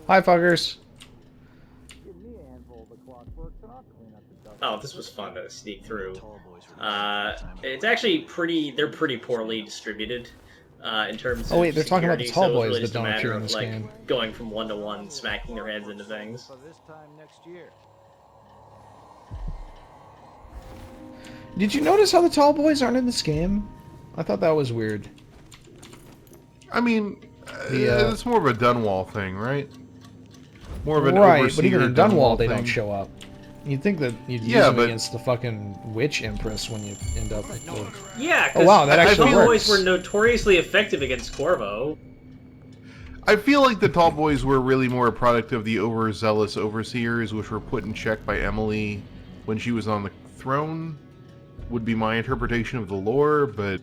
Hi, fuckers. Oh, this was fun to sneak through. It's actually they're pretty poorly distributed in terms of Oh wait, they're talking about the security, tall so it was boys really that just a don't matter appear in of this like game. going from one to one, smacking their heads into things. Did you notice how the tall boys aren't in this game? I thought that was weird. I mean, it's more of a Dunwall thing, right? More of an right, overseer but even in Dunwall, they thing. don't show up. You'd think that you'd use them against the fucking witch empress when you end up with the... Yeah, oh wow, that actually tall works. boys were notoriously effective against Corvo. I feel like the tall boys were really more a product of the overzealous overseers, which were put in check by Emily when she was on the throne. Would be my interpretation of the lore, but...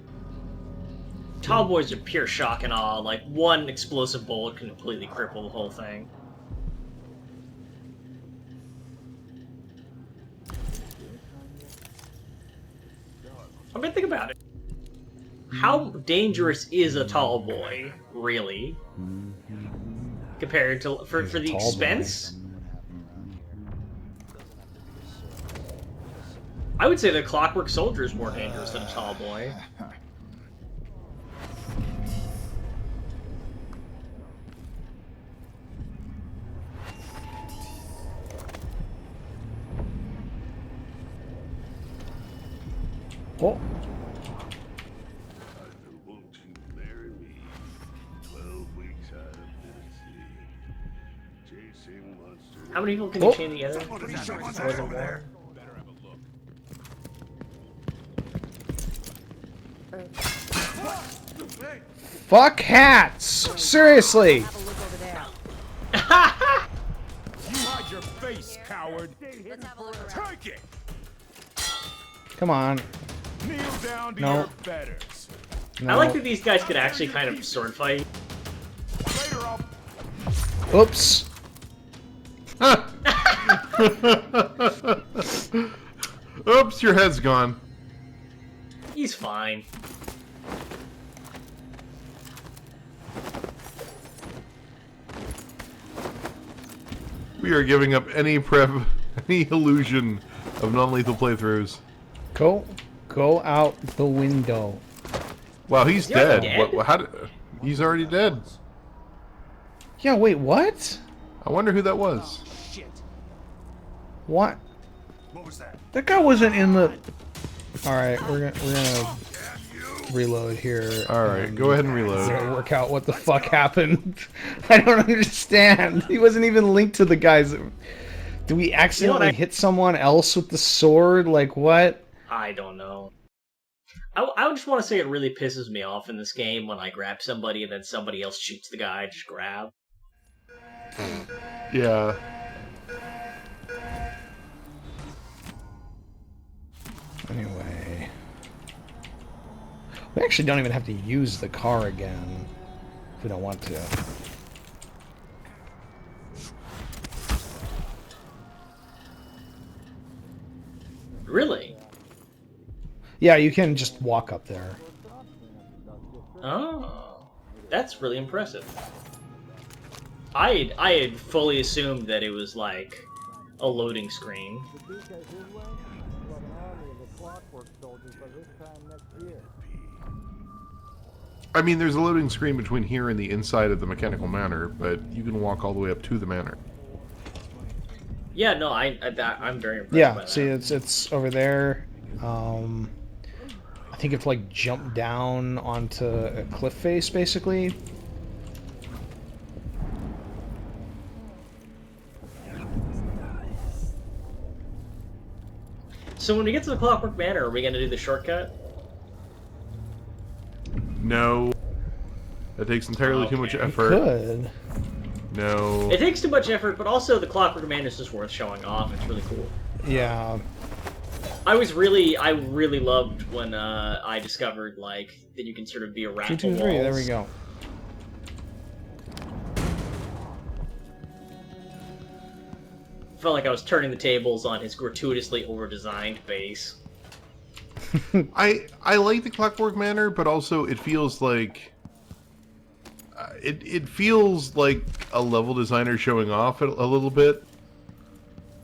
Tall boys are pure shock and awe. Like, one explosive bullet can completely cripple the whole thing. I mean, think about it. How dangerous is a tall boy, really? Compared to... for the expense? I would say the Clockwork Soldier is more dangerous than a tall boy. Oh. How many people can you chain together? More than one. Fuck hats! Seriously! You hide your face, coward. Take it. Come on. Kneel down to No. your betters. No. I like that these guys could actually kind of sword fight. Later, I'll... Oops. Oops, your head's gone. He's fine. We are giving up any illusion of non-lethal playthroughs. Go out the window. Wow, he's Is he already dead. dead? What? How did? He's already dead. Yeah, wait, what? I wonder who that was. Shit. What? What was that? That guy wasn't in the... Alright, we're gonna reload here. Alright, go ahead and We're reload. gonna work out what the fuck happened. I don't understand. He wasn't even linked to the guys. Did we accidentally hit someone else with the sword? Like, what? I don't know. I just want to say it really pisses me off in this game when I grab somebody and then somebody else shoots the guy I just grab. Yeah. Anyway. We actually don't even have to use the car again if we don't want to. Really? Yeah, you can just walk up there. Oh, that's really impressive. I had fully assumed that it was like a loading screen. I mean, there's a loading screen between here and the inside of the Mechanical Manor, but you can walk all the way up to the manor. Yeah, no, I'm very impressed. Yeah, by see, that. it's over there. I think you have to like jump down onto a cliff face, basically. So when we get to the Clockwork Manor, are we going to do the shortcut? No. That takes entirely too much Okay. effort. Good. No. It takes too much effort, but also the Clockwork Manor is just worth showing off. It's really cool. Yeah. I really loved when I discovered like that you can sort of be a rat. 2, 2, 3. There we go. Felt like I was turning the tables on his gratuitously over-designed base. I like the Clockwork Manor, but also it feels like it feels like a level designer showing off a little bit.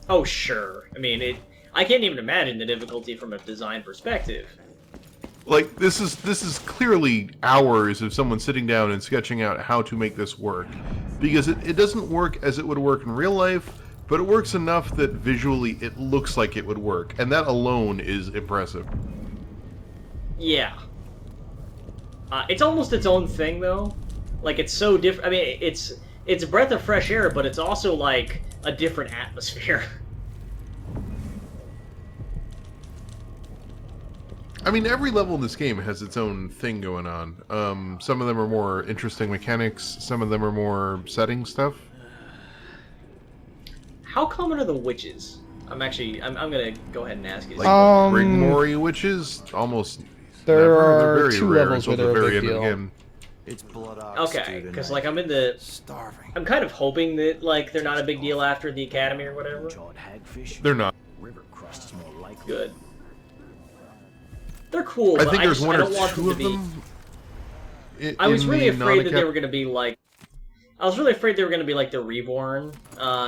Oh, sure. I mean, I can't even imagine the difficulty from a design perspective. Like, this is clearly hours of someone sitting down and sketching out how to make this work. Because it doesn't work as it would work in real life, but it works enough that visually it looks like it would work. And that alone is impressive. Yeah. It's almost its own thing, though. Like, it's so different. I mean, it's a breath of fresh air, but it's also, like, a different atmosphere. I mean, every level in this game has its own thing going on. Some of them are more interesting mechanics, some of them are more setting stuff. How common are the witches? I'm gonna go ahead and ask you. Like, Rigmori witches, almost there never. are They're very 2 rare levels until where the they're a very big end of the deal. game. It's blood Okay, because like I'm kind of hoping that like they're not a big deal after the academy or whatever. They're not. Good. They're cool, I but think there's I one don't or want them two to of be. them. I was really afraid that they non-acad- were going to be like. I was really afraid they were going to be like the Reborn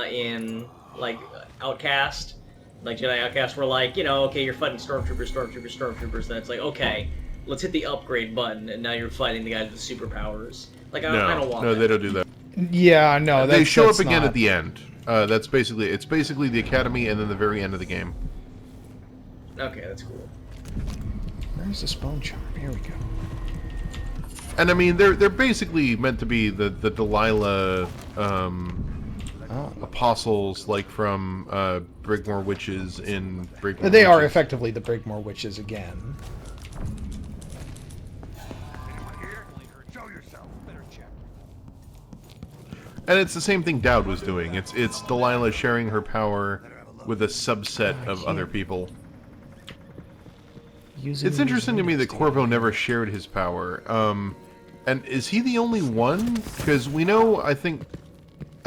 in like Outcast, like Jedi Outcast, where like okay, you're fighting stormtroopers, then it's like okay, let's hit the upgrade button, and now you're fighting the guys with superpowers. Like I don't want. No, that. they don't do that. Yeah, no, They show up that's again not... at the end. It's basically the academy and then the very end of the game. Okay, that's cool. Where's the spawn charm? Here we go. And I mean, they're basically meant to be the Delilah apostles, like from Brigmore witches in Brigmore. They are Witches. effectively the Brigmore witches again. Show yourself. Better check. And it's the same thing Dowd was doing. It's Delilah sharing her power with a subset of other people. It's interesting to me that Corvo never shared his power. And is he the only one? Because we know, I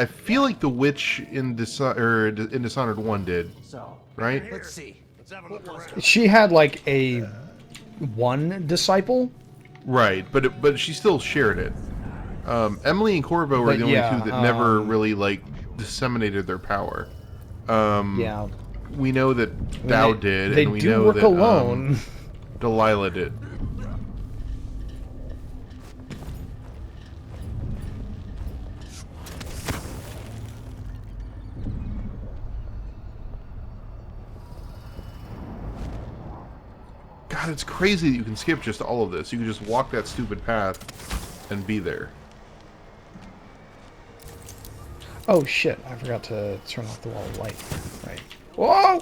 feel like the witch in Dishonored 1 did, right? Let's see. Let's have a look around. She had like a one disciple. Right, but she still shared it. Emily and Corvo are But the only yeah, two that never really like disseminated their power. Yeah, We know that Dowd did, They and we do know work that alone. Delilah did. God, it's crazy that you can skip just all of this. You can just walk that stupid path and be there. Oh shit! I forgot to turn off the wall of light. Right. Whoa.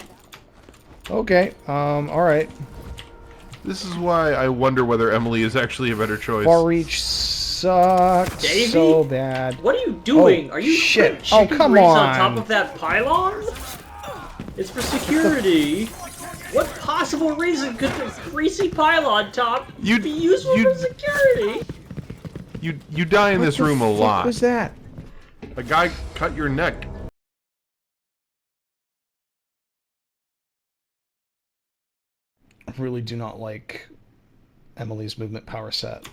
Okay. All right. This is why I wonder whether Emily is actually a better choice. Far Reach sucked Davey? so bad. What are you doing? Oh, Are you shit. putting Oh, chicken come grease on. on top of that pylon? It's for security. What possible reason could the greasy pylon top be useful for security? You die in this room a What lot. was that? A guy cut your neck. I really do not like Emily's movement power set.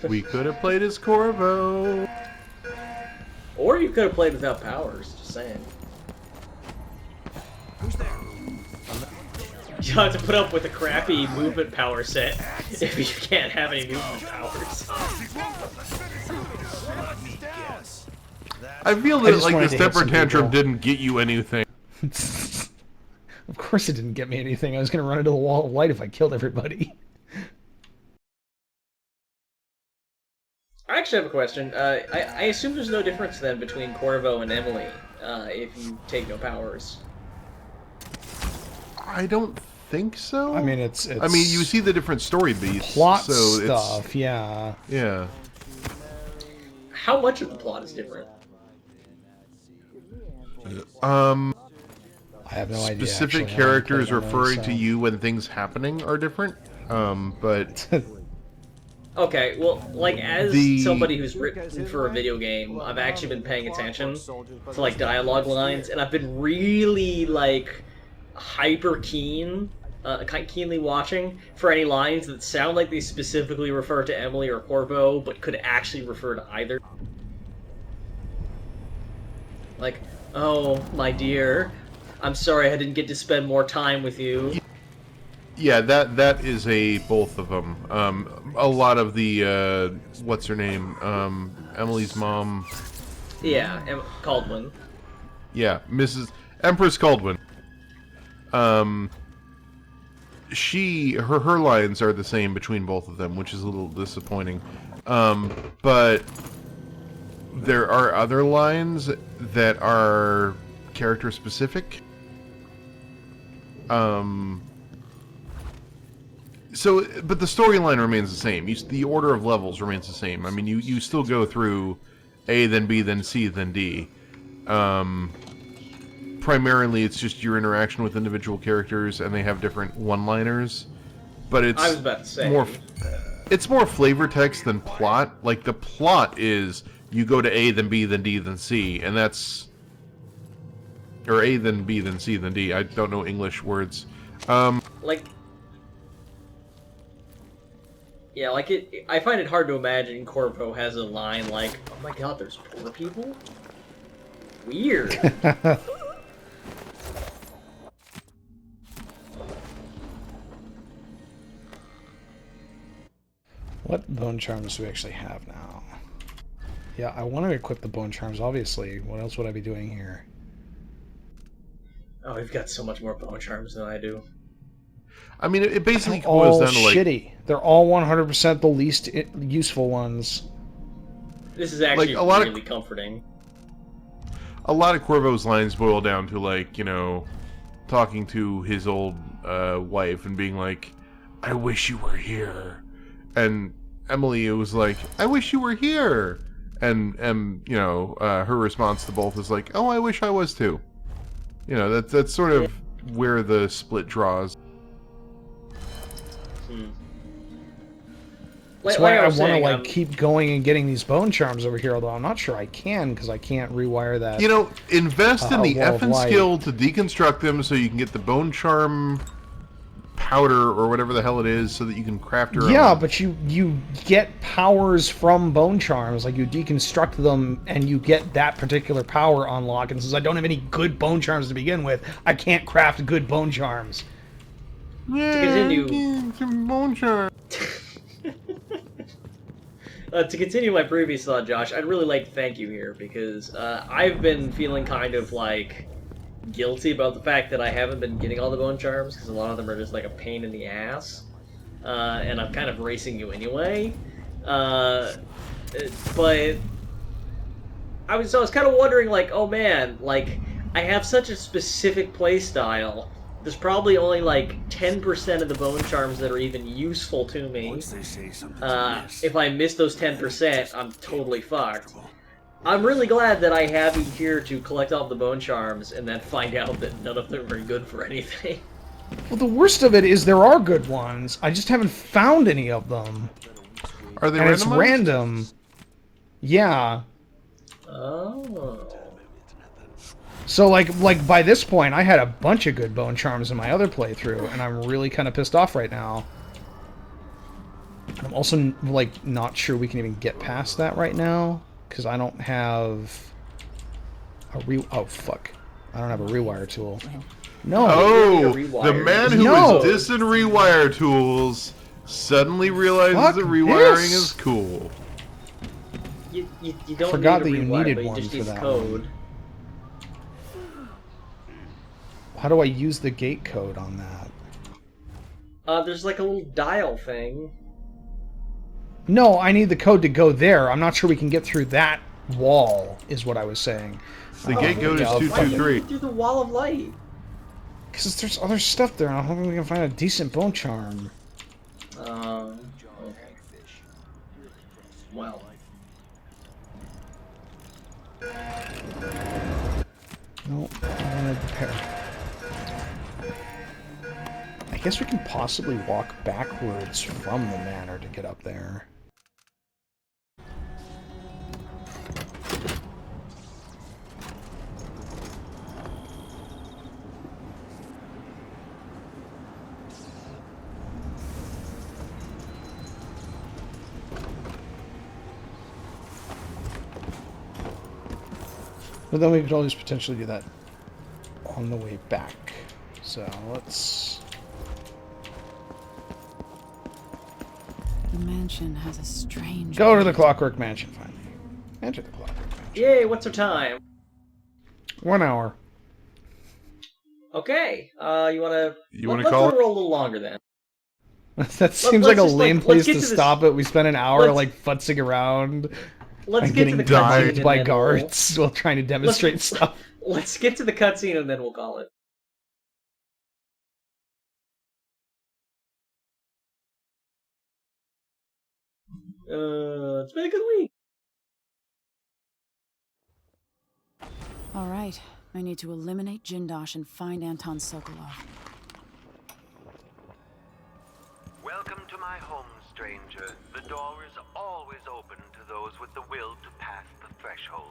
We could have played as Corvo. Or you could have played without powers, just saying. Who's there? You don't have to put up with a crappy movement power set if you can't have any movement powers. I feel I that just like wanted this to hit temper some tantrum people. didn't get you anything. Of course it didn't get me anything. I was going to run into the wall of light if I killed everybody. I actually have a question. I assume there's no difference then between Corvo and Emily if you take no powers. I don't think so. I mean, it's I mean, you see the different story beats. plot so stuff, yeah. It's, yeah. How much of the plot is different? I have no idea. Specific actually. I haven't characters played on referring those, to you when things happening are different. But Okay, well, like, as The- somebody who's written for a video game, I've actually been paying attention to, like, dialogue lines, and I've been really, like, hyper keen keenly watching for any lines that sound like they specifically refer to Emily or Corvo, but could actually refer to either. Like, oh, my dear, I'm sorry I didn't get to spend more time with you. Yeah, that is a both of them. A lot of the what's her name? Emily's mom. Yeah, Caldwin. Yeah, Mrs. Empress Caldwin. Her lines are the same between both of them, which is a little disappointing. But there are other lines that are character specific. So, but the storyline remains the same. The order of levels remains the same. I mean, you still go through A, then B, then C, then D. Primarily, it's just your interaction with individual characters, and they have different one-liners. But it's I was about to say. It's more flavor text than plot. Like, the plot is you go to A, then B, then D, then C, and that's... Or A, then B, then C, then D. I don't know English words. Like... Yeah, like, I find it hard to imagine Corvo has a line like, oh my god, there's poor people? Weird. What bone charms do we actually have now? Yeah, I want to equip the bone charms, obviously. What else would I be doing here? Oh, we've got so much more bone charms than I do. I mean, it basically They're boils all down to, like... shitty. They're all 100% the least useful ones. This is actually Like, a lot really comforting. A lot of Corvo's lines boil down to, like, you know, talking to his old wife and being like, I wish you were here. And Emily was like, I wish you were here. And you know, her response to both is like, oh, I wish I was too. You know, that's sort of where the split draws. That's why I want to, like, keep going and getting these bone charms over here, although I'm not sure I can, because I can't rewire that. You know, invest in the wall of effing light. skill to deconstruct them so you can get the bone charm powder or whatever the hell it is so that you can craft your Yeah, own. but you get powers from bone charms. Like, you deconstruct them and you get that particular power unlock. And since I don't have any good bone charms to begin with, I can't craft good bone charms. Yeah, continue- some bone charm. To continue my previous thought, Josh, I'd really like to thank you here, because I've been feeling kind of, like, guilty about the fact that I haven't been getting all the bone charms, because a lot of them are just, like, a pain in the ass. And I'm kind of racing you anyway. But I was kind of wondering, like, oh man, like, I have such a specific playstyle. There's probably only like 10% of the bone charms that are even useful to me. Once they say something's amiss, If I miss those 10%, I'm totally fucked. I'm really glad that I have you here to collect all the bone charms and then find out that none of them are good for anything. Well, the worst of it is there are good ones. I just haven't found any of them. Are they And it's randomized? random. Yeah. Oh. So, like by this point, I had a bunch of good bone charms in my other playthrough, and I'm really kind of pissed off right now. I'm also, like, not sure we can even get past that right now, because I don't have a oh, fuck. I don't have a rewire tool. No. Oh, Really a the rewire. man who No. is dissing rewire tools suddenly realizes Fuck that rewiring this. is cool. You don't Forgot need that a you rewire, needed but you one just for need that code. How do I use the gate code on that? There's like a little dial thing. No, I need the code to go there. I'm not sure we can get through that wall, is what I was saying. The gate code is yeah, Why do you 223. get through the wall of light? Because there's other stuff there, and I'm hoping we can find a decent bone charm. Okay. Well. No, I want to repair. I guess we can possibly walk backwards from the manor to get up there. But then we could always potentially do that on the way back. So let's... The mansion has a strange... Go to the Clockwork Mansion, finally. Enter the Clockwork Mansion. Yay, what's our time? 1 hour. Okay, you wanna... Let's let it roll a little longer then. That seems like a lame place to this- stop it. We spent an hour let's- like futzing around Let's and get to getting the dived cutscene by and then guards while trying to demonstrate stuff. Let's get to the cutscene and then we'll call it. It's been a good week. All right. I need to eliminate Jindosh and find Anton Sokolov. Welcome to my home, stranger. The door is always open to those with the will to pass the threshold.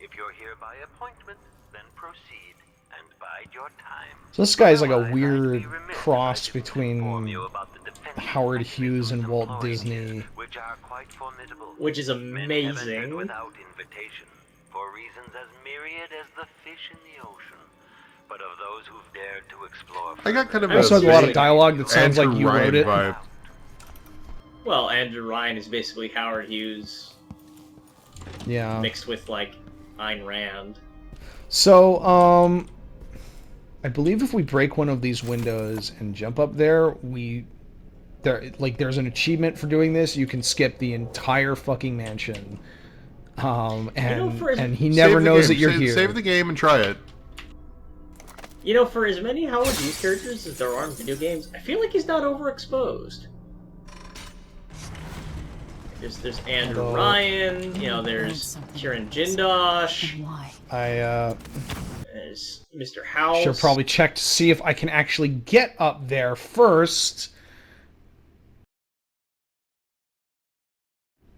If you're here by appointment, then proceed and bide your time. So this guy's like a Otherwise, I'd be weird remiss cross if I didn't inform between you about the defensive Howard mechanisms Hughes and Walt employed Disney. here, which are quite formidable. Which is Men have entered amazing. without invitation, for reasons as myriad as the fish in the ocean. But of those who've dared to explore, I got kind of I a Also has a lot of Seriously. dialogue that sounds Andrew like you Ryan wrote it. vibe. Well, Andrew Ryan is basically Howard Hughes Yeah. mixed with like Ayn Rand. So, I believe if we break one of these windows and jump up there, there's an achievement for doing this. You can skip the entire fucking mansion. And he never Save the knows game. that you're save, here. Save the game and try it. You know, for as many Howard Hughes characters as there are in video games, I feel like he's not overexposed. There's Andrew Although- Ryan, you know, there's Kieran Jindosh, And why? there's Mr. House. Should probably check to see if I can actually get up there first.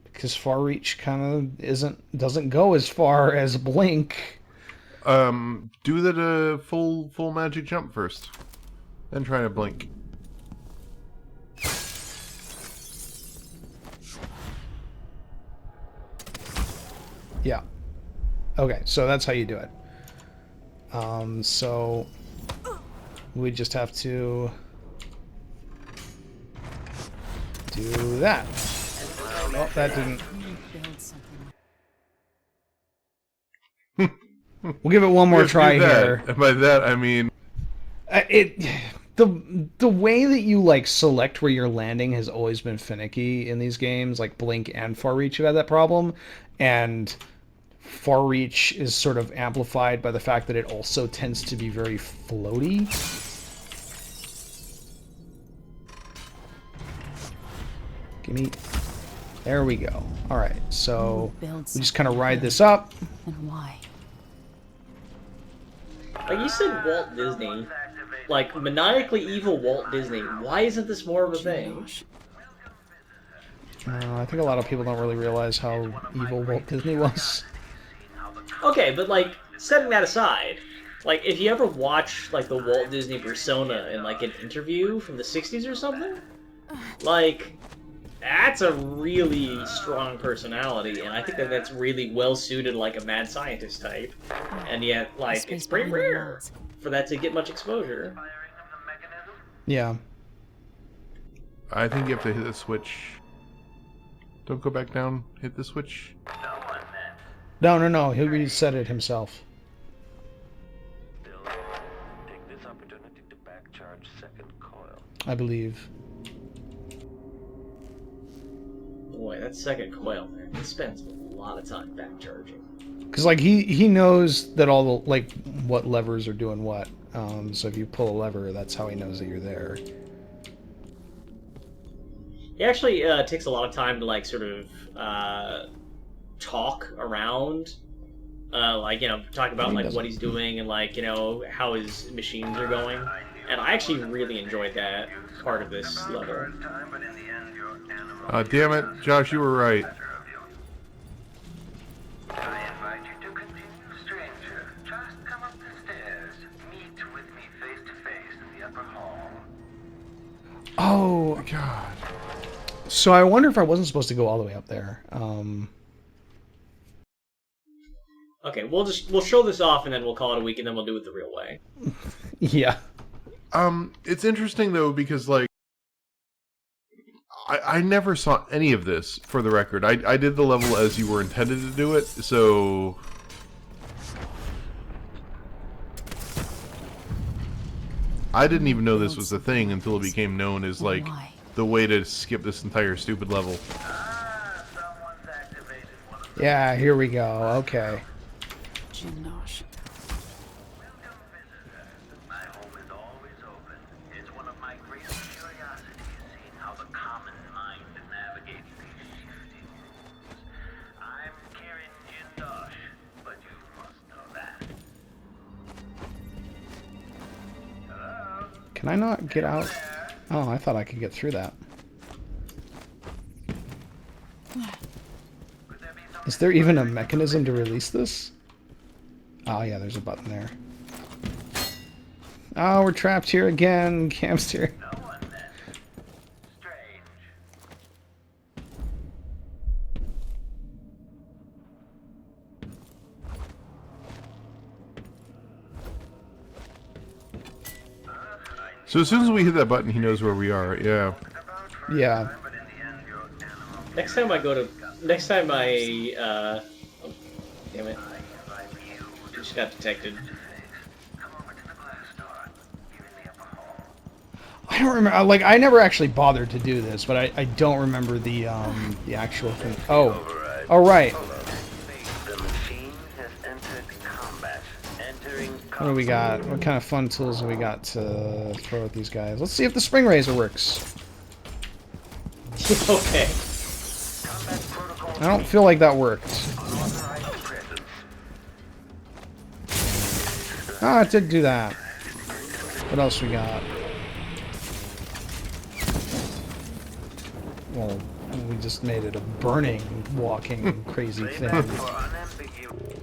Because Far Reach kind of doesn't go as far as Blink. Do the full magic jump first, then try to blink. Yeah. Okay, so that's how you do it. So we just have to do that. Oh, that didn't. Build something. We'll give it one more Yes, try do that. here. And by that I mean The way that you like select where you're landing has always been finicky in these games. Like Blink and Far Reach have had that problem, and Far Reach is sort of amplified by the fact that it also tends to be very floaty. Gimme. There we go. All right, so Build we just kind of something ride good. this up. And why? Like you said, Walt Disney, like maniacally evil Walt Disney. Why isn't this more of a thing? Jindosh. I think a lot of people don't really realize how evil Walt Disney was. Okay, but like setting that aside, like if you ever watch like the Walt Disney persona in like an interview from the '60s or something, like that's a really strong personality, and I think that that's really well suited like a mad scientist type, and yet like Space it's pretty behind the rare walls. for that to get much exposure. Yeah. I think you have to hit the switch. Don't go back down. Hit the switch. No. He reset it himself. Take this opportunity to back charge second coil. I believe. Boy, that second coil, man, he spends a lot of time back charging. Because like he knows that all the like what levers are doing what. So if you pull a lever, that's how he knows that you're there. He actually takes a lot of time to like sort of talk around, like talk about He like doesn't. what he's doing and like how his machines are going. And I actually really enjoyed that part of this level. Damn it, Josh, you were right. I invite you to continue, stranger. Just come up the stairs. Meet with me face to face in the upper hall. Oh God. so I wonder if I wasn't supposed to go all the way up there. Okay, we'll show this off and then we'll call it a week and then we'll do it the real way. Yeah. It's interesting though because like I never saw any of this for the record. I did the level as you were intended to do it, so I didn't even know this was a thing until it became known as like the way to skip this entire stupid level. Someone's activated one of Yeah, here we go. Okay. Jindosh. Welcome, visitor. My home is always open. It's one of my greatest curiosities, seeing how the common mind navigates these shifting rules. I'm Kieran Jindosh, but you must know that. Hello? Can I not get out? Oh, I thought I could get through that. Could there be some Is there even a mechanism to release this? Oh, yeah, there's a button there. Oh, we're trapped here again. Camp's here. no one then? Strange. So as soon as we hit that button, he knows where we are. Yeah. Yeah. But in the end, your animal Next time I oh, damn it. Just got detected. come over to the glass door. You're in the upper hall. I don't remember. Like, I never actually bothered to do this, but I don't remember the actual thing. Oh. Oh, right. The machine has entered combat. Entering What do we got? What kind of fun tools have we got to throw at these guys? Let's see if the spring razor works. Okay. combat protocol. I don't feel like that worked. Unauthorized presence. Ah, it did do that. What else we got? Well, we just made it a burning, walking, crazy Playback thing. for unambiguous.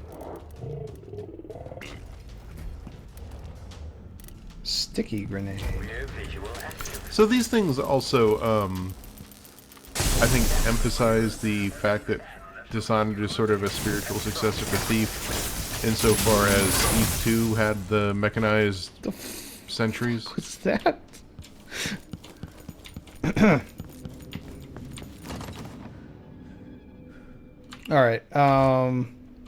Sticky grenade. Rear visual active. So these things also, I think, emphasize the fact that Dishonored is sort of a spiritual successor to Thief, insofar as Thief 2 had the mechanized The sentries. What's that? Alright,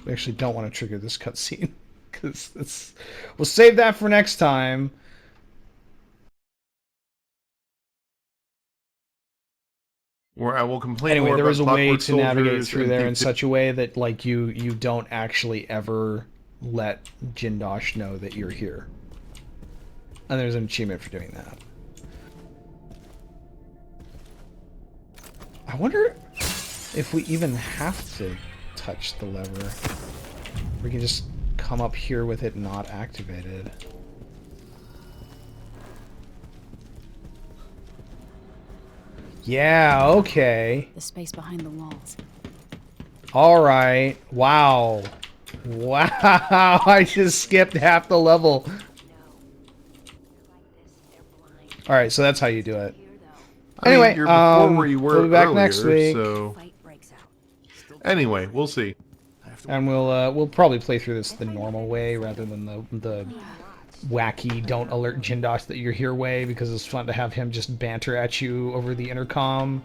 we actually don't want to trigger this cutscene, because it's... We'll save that for next time. Where I will complain Anyway, more there about is a way Clockwork to navigate Soldiers through and there Thief in 2. such a way that, like, you don't actually ever let Jindosh know that you're here. And there's an achievement for doing that. I wonder if we even have to touch the lever. We can just come up here with it not activated. Yeah, okay. The space behind the walls. Alright. Wow. Wow, I just skipped half the level. Alright, so that's how you do it. I mean, Anyway, you're before where you were we'll be back earlier, next week. so Fight breaks out. anyway, we'll see. And we'll probably play through this the normal way rather than the wacky don't alert Jindosh that you're here way, because it's fun to have him just banter at you over the intercom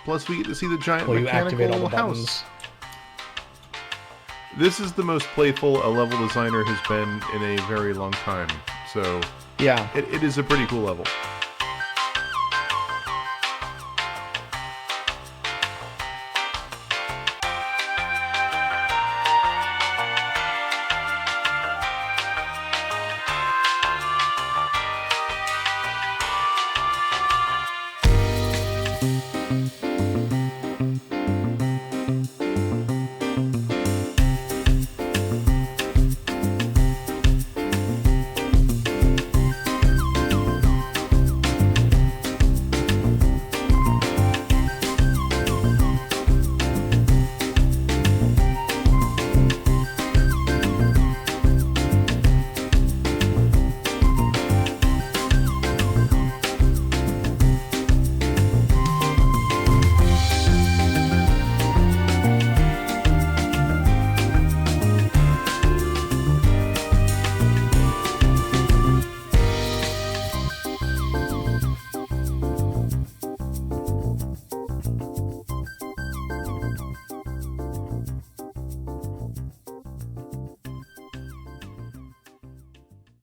Plus, we get to see the giant while you activate all mechanical the buttons. house. This is the most playful a level designer has been in a very long time, so Yeah. it is a pretty cool level.